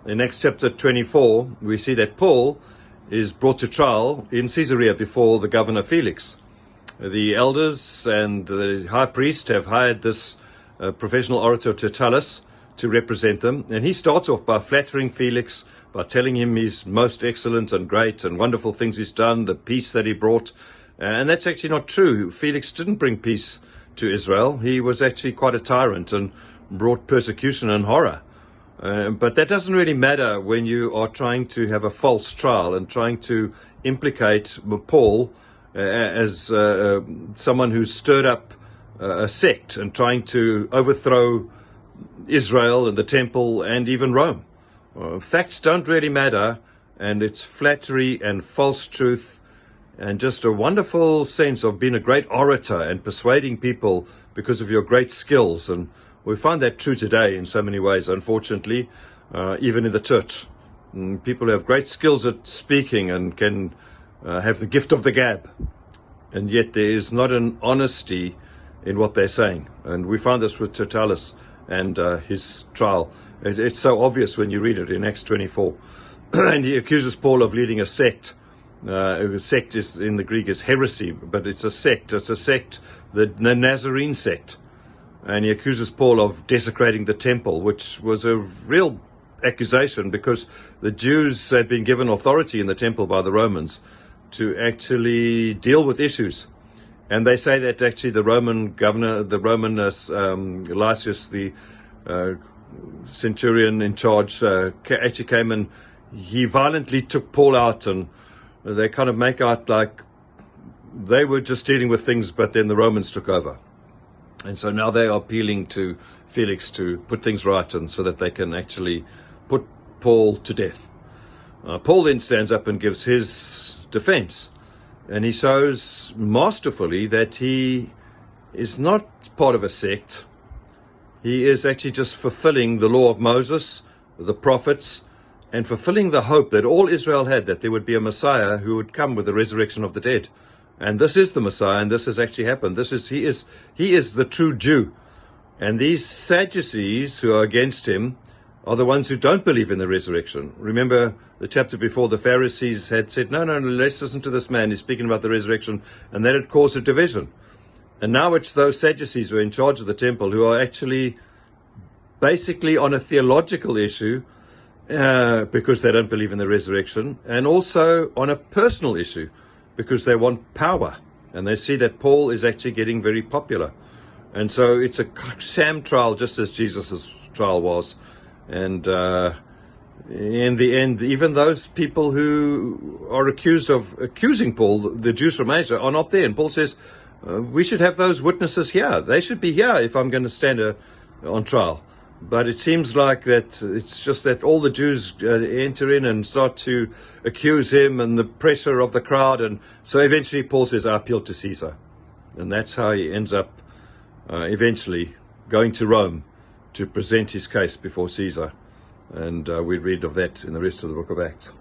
In Acts chapter 24, we see that Paul is brought to trial in Caesarea before the governor Felix. The elders and the high priest have hired this professional orator Tertullus to represent them. And he starts off by flattering Felix, by telling him he's most excellent and great and wonderful things he's done, the peace that he brought. And that's actually not true. Felix didn't bring peace to Israel. He was actually quite a tyrant and brought persecution and horror. But that doesn't really matter when you are trying to have a false trial and trying to implicate Paul as someone who stirred up a sect and trying to overthrow Israel and the temple and even Rome. Facts don't really matter, and it's flattery and false truth and just a wonderful sense of being a great orator and persuading people because of your great skills. And we find that true today in so many ways, unfortunately, even in the church. People who have great skills at speaking and can have the gift of the gab, and yet there is not an honesty in what they're saying. And we find this with Tertullus and his trial. It's so obvious when you read it in Acts 24. And he accuses Paul of leading a sect. A sect is in the Greek is heresy, but it's a sect. It's a sect, the Nazarene sect. And he accuses Paul of desecrating the temple, which was a real accusation because the Jews had been given authority in the temple by the Romans to actually deal with issues. And they say that actually the Roman governor, the Roman Lysias, the centurion in charge, actually came and he violently took Paul out, and they kind of make out like they were just dealing with things, but then the Romans took over. And so now they are appealing to Felix to put things right and so that they can actually put Paul to death. Paul then stands up and gives his defense. And he shows masterfully that he is not part of a sect. He is actually just fulfilling the law of Moses, the prophets, and fulfilling the hope that all Israel had, that there would be a Messiah who would come with the resurrection of the dead. And this is the Messiah, and this has actually happened. He is the true Jew. And these Sadducees who are against him are the ones who don't believe in the resurrection. Remember the chapter before, the Pharisees had said, no, let's listen to this man. He's speaking about the resurrection. And that had caused a division. And now it's those Sadducees who are in charge of the temple who are actually basically on a theological issue because they don't believe in the resurrection, and also on a personal issue because they want power. And they see that Paul is actually getting very popular. And so it's a sham trial, just as Jesus' trial was. And in the end, even those people who are accused of accusing Paul, the Jews from Asia, are not there. And Paul says, we should have those witnesses here. They should be here if I'm going to stand on trial. But it seems like that it's just that all the Jews enter in and start to accuse him, and the pressure of the crowd. And so eventually Paul says, I appeal to Caesar. And that's how he ends up eventually going to Rome to present his case before Caesar. And we read of that in the rest of the book of Acts.